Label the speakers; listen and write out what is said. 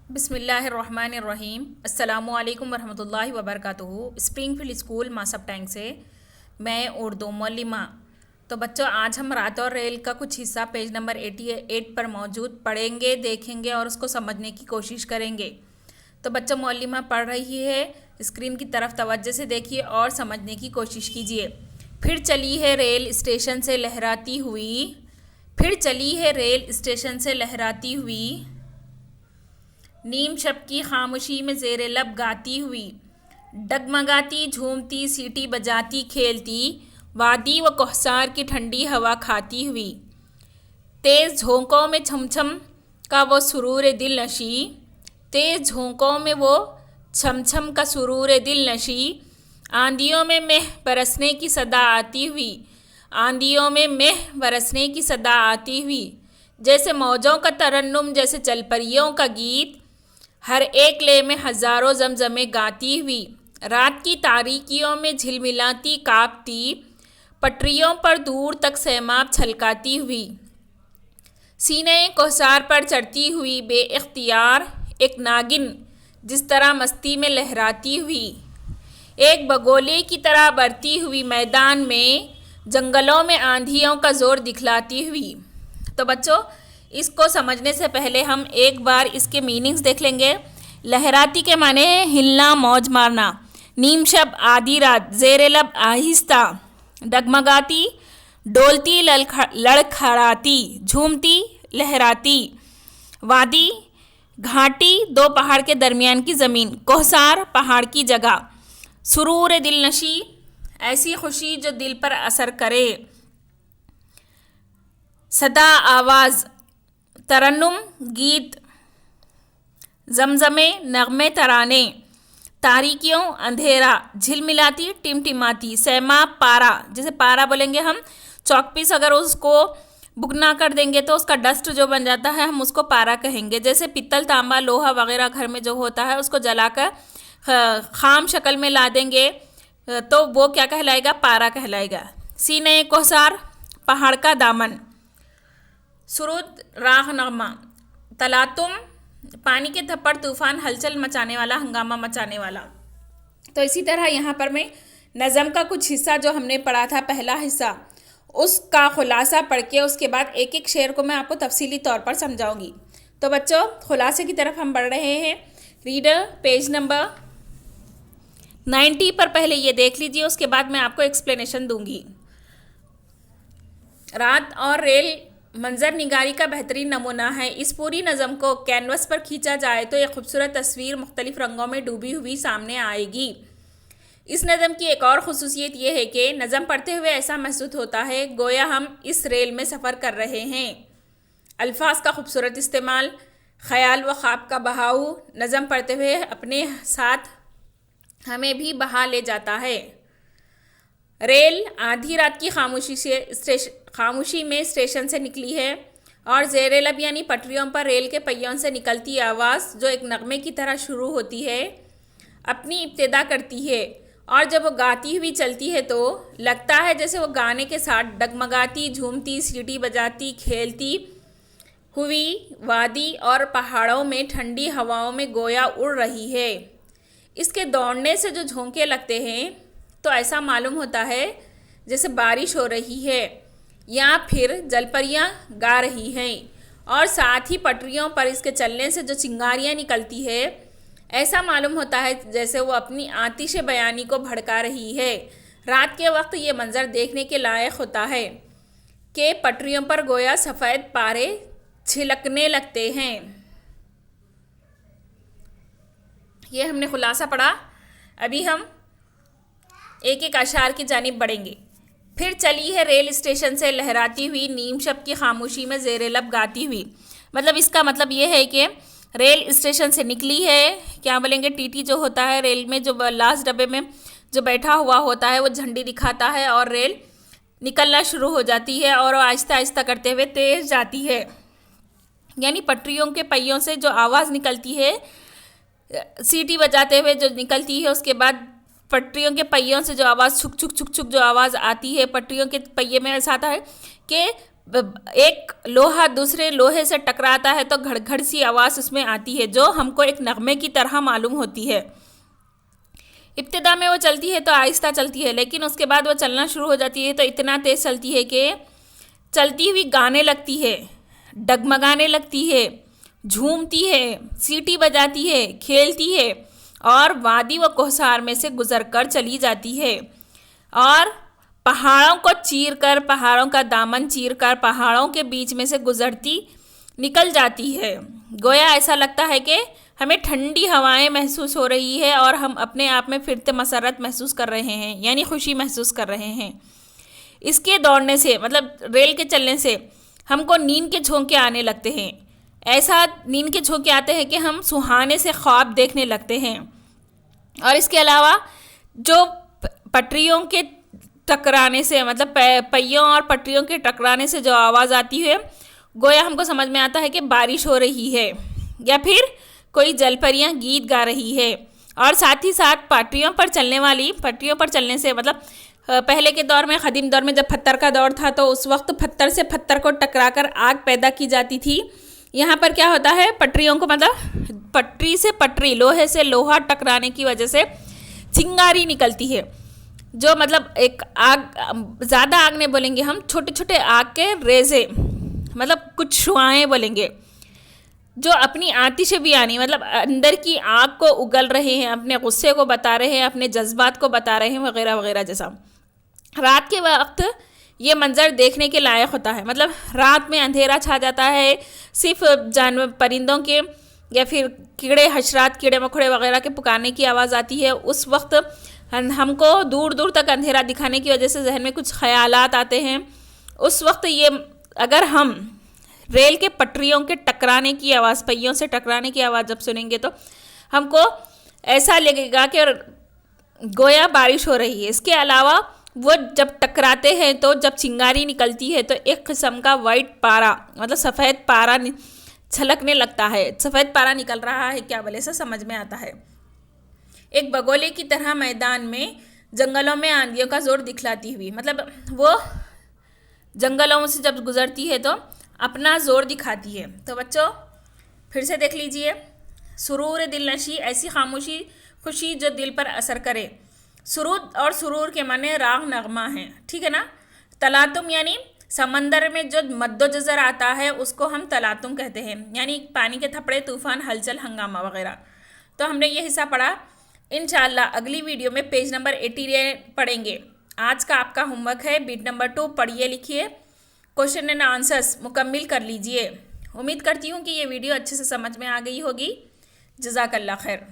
Speaker 1: बिस्मिल्लाहिर्रहमानिर्रहीम। अस्सलामुअलैकुम वरहमतुल्लाहि वबरकातुहू। स्प्रिंगफील्ड स्कूल मासब टैंक से मैं उर्दू मौलिमा। तो बच्चों, आज हम रात और रेल का कुछ हिस्सा पेज नंबर 88 पर मौजूद पढ़ेंगे, देखेंगे और उसको समझने की कोशिश करेंगे। तो बच्चों, मौलिमा पढ़ रही है, स्क्रीन की तरफ तवज्जो से देखिए और समझने की कोशिश कीजिए। फिर चली है रेल स्टेशन से लहराती हुई, फिर चली है रेल स्टेशन से लहराती हुई, नीम शब की खामोशी में ज़ेरे लब गाती हुई, डगमगाती झूमती सीटी बजाती खेलती, वादी व कोहसार की ठंडी हवा खाती हुई, तेज़ झोंकों में छमछम का वो सुरूर दिल नशी, तेज़ झोंकों में वो छमछम का सुरूर दिल नशी, आंधियों में मेह बरसने की सदा आती हुई, आंधियों में मेह बरसने की सदा आती हुई, जैसे मौजों का तरन्नुम, जैसे चलपरियों का गीत, हर एक ले में हज़ारों जमजमे गाती हुई, रात की तारीकियों में झिलमिलाती कांपती, पटरियों पर दूर तक सैमाब छलकाती हुई, सीने कोहसार पर चढ़ती हुई बेइख्तियार एक नागिन जिस तरह मस्ती में लहराती हुई, एक बगोले की तरह बढ़ती हुई मैदान में, जंगलों में आंधियों का ज़ोर दिखलाती हुई। तो बच्चों, इसको समझने से पहले हम एक बार इसके मीनिंग्स देख लेंगे। लहराती के माने है हिलना, मौज मारना। नीम शब आधी रात, ज़ेरे लब आहिस्ता। डगमगाती डोलती, लड़खड़ाती, झूमती लहराती। वादी घाटी, दो पहाड़ के दरमियान की ज़मीन। कोहसार पहाड़ की जगह। सुरूर दिल नशी, ऐसी खुशी जो दिल पर असर करे। सदा आवाज़, तरन्नुम गीत। जमजमे नगमे तराने। तारीकियों अंधेरा, झिलमिलाती टिमटिमाती। सैमाब पारा, जैसे पारा बोलेंगे हम, चौकपीस अगर उसको बुकना कर देंगे तो उसका डस्ट जो बन जाता है हम उसको पारा कहेंगे। जैसे पित्तल, तांबा, लोहा वगैरह घर में जो होता है उसको जलाकर खाम शक्ल में ला देंगे तो वो क्या कहलाएगा? पारा कहलाएगा। सीने कोहसार, पहाड़ का दामन। सुरुद राह नगमा। तलातुम, पानी के थप्पड़, तूफान, हलचल मचाने वाला, हंगामा मचाने वाला। तो इसी तरह यहाँ पर मैं नज़म का कुछ हिस्सा जो हमने पढ़ा था, पहला हिस्सा, उसका खुलासा पढ़ के उसके बाद एक एक शेर को मैं आपको तफसीली तौर पर समझाऊंगी। तो बच्चों, खुलासे की तरफ हम बढ़ रहे हैं। रीडर पेज नंबर 90 पर पहले ये देख लीजिए, उसके बाद मैं आपको एक्सप्लेनेशन दूंगी। रात और रेल मंजर निगारी का बेहतरीन नमूना है। इस पूरी नज़म को कैनवस पर खींचा जाए तो एक खूबसूरत तस्वीर मुख्तलिफ रंगों में डूबी हुई सामने आएगी। इस नज़म की एक और ख़ुसूसियत यह है कि नज़म पढ़ते हुए ऐसा महसूस होता है गोया हम इस रेल में सफ़र कर रहे हैं। अल्फाज का खूबसूरत इस्तेमाल, ख़याल व ख्वाब का बहाव नज़म पढ़ते हुए अपने साथ हमें भी बहा ले जाता है। रेल आधी रात की खामोशी में स्टेशन से निकली है और ज़ेरे लब यानी पटरियों पर रेल के पहियों से निकलती आवाज़ जो एक नगमे की तरह शुरू होती है, अपनी इब्तिदा करती है और जब वो गाती हुई चलती है तो लगता है जैसे वो गाने के साथ डगमगाती, झूमती, सीटी बजाती, खेलती हुई वादी और पहाड़ों में ठंडी हवाओं में गोया उड़ रही है। इसके दौड़ने से जो झोंके लगते हैं तो ऐसा मालूम होता है जैसे बारिश हो रही है या फिर जलपरियाँ गा रही हैं, और साथ ही पटरियों पर इसके चलने से जो चिंगारियाँ निकलती है ऐसा मालूम होता है जैसे वो अपनी आतिश बयानी को भड़का रही है। रात के वक्त ये मंज़र देखने के लायक होता है कि पटरियों पर गोया सफ़ेद पारे छिलकने लगते हैं। ये हमने खुलासा पढ़ा। अभी हम एक एक अशार की जानिब बढ़ेंगे। फिर चली है रेल स्टेशन से लहराती हुई, नीम शब की खामोशी में ज़ेरे लब गाती हुई। मतलब इसका मतलब ये है कि रेल स्टेशन से निकली है, क्या बोलेंगे, टीटी जो होता है रेल में, जो लास्ट डब्बे में जो बैठा हुआ होता है वो झंडी दिखाता है और रेल निकलना शुरू हो जाती है और आहिस्ता आहिस्ता करते हुए तेज़ जाती है। यानी पटरियों के पहियों से जो आवाज़ निकलती है, सीटी बजाते हुए जो निकलती है, उसके बाद पटरियों के पहियों से जो आवाज़ छुक छुक छुक छुक जो आवाज़ आती है, पटरियों के पहिए में ऐसा आता है कि एक लोहा दूसरे लोहे से टकराता है तो घड़-घड़ सी आवाज़ उसमें आती है, जो हमको एक नगमे की तरह मालूम होती है। इब्तिदा में वो चलती है तो आहिस्ता चलती है, लेकिन उसके बाद वो चलना शुरू हो जाती है तो इतना तेज़ चलती है कि चलती हुई गाने लगती है, डगमगाने लगती है, झूमती है, सीटी बजाती है, खेलती है और वादी व कोहसार में से गुजर कर चली जाती है और पहाड़ों को चीर कर, पहाड़ों का दामन चीर कर, पहाड़ों के बीच में से गुजरती निकल जाती है। गोया ऐसा लगता है कि हमें ठंडी हवाएं महसूस हो रही है और हम अपने आप में फिरते मसरत महसूस कर रहे हैं, यानी खुशी महसूस कर रहे हैं। इसके दौड़ने से, मतलब रेल के चलने से, हमको नींद के झोंके आने लगते हैं। ऐसा नींद के झोंके आते हैं कि हम सुहाने से ख्वाब देखने लगते हैं। और इसके अलावा जो पटरियों के टकराने से, मतलब पहियों और पटरियों के टकराने से जो आवाज़ आती है, गोया हमको समझ में आता है कि बारिश हो रही है या फिर कोई जलपरियाँ गीत गा रही है। और साथ ही साथ पटरियों पर चलने से, मतलब पहले के दौर में, कदीम दौर में जब पत्थर का दौर था तो उस वक्त पत्थर से पत्थर को टकराकर आग पैदा की जाती थी। यहाँ पर क्या होता है, पटरियों को, मतलब पटरी से पटरी, लोहे से लोहा टकराने की वजह से चिंगारी निकलती है, जो मतलब एक आग, ज़्यादा आग नहीं बोलेंगे हम, छोटे छोटे आग के रेज़े, मतलब कुछ शुआएँ बोलेंगे, जो अपनी आतिश भी आनी, मतलब अंदर की आग को उगल रहे हैं, अपने गुस्से को बता रहे हैं, अपने जज्बात को बता रहे हैं, वगैरह वगैरह। जैसा रात के वक्त ये मंज़र देखने के लायक होता है। मतलब रात में अंधेरा छा जाता है, सिर्फ जानवर, परिंदों के या फिर कीड़े हशरात, कीड़े मकोड़े वगैरह के पुकारने की आवाज़ आती है। उस वक्त हमको दूर दूर तक अंधेरा दिखाने की वजह से जहन में कुछ ख्यालात आते हैं। उस वक्त ये, अगर हम रेल के पटरियों के टकराने की आवाज़, पहियों से टकराने की आवाज़ जब सुनेंगे तो हमको ऐसा लगेगा कि गोया बारिश हो रही है। इसके अलावा वो जब टकराते हैं तो जब चिंगारी निकलती है तो एक किस्म का वाइट पारा, मतलब सफ़ेद पारा छलकने लगता है। सफ़ेद पारा निकल रहा है क्या बोले से समझ में आता है। एक बगोले की तरह मैदान में जंगलों में आंधियों का जोर दिखलाती हुई, मतलब वो जंगलों से जब गुजरती है तो अपना ज़ोर दिखाती है। तो बच्चों फिर से देख लीजिए, सुरूर दिलनशी, ऐसी खामोशी खुशी जो दिल पर असर करे। सुरूद और सुरूर के माने राग नगमा है, ठीक है ना। तलातुम यानी समंदर में जो मद्दो जज़र आता है उसको हम तलातुम कहते हैं, यानी पानी के थपड़े, तूफ़ान, हलचल, हंगामा वगैरह। तो हमने ये हिस्सा पढ़ा। इंशाअल्लाह अगली वीडियो में पेज नंबर 80 पढ़ेंगे। आज का आपका होमवर्क है बीट नंबर 2, पढ़िए लिखिए, क्वेश्चन एंड आंसर्स मुकम्मिल कर लीजिए। उम्मीद करती हूँ कि ये वीडियो अच्छे से समझ में आ गई होगी। जज़ाकल्लाह खैर।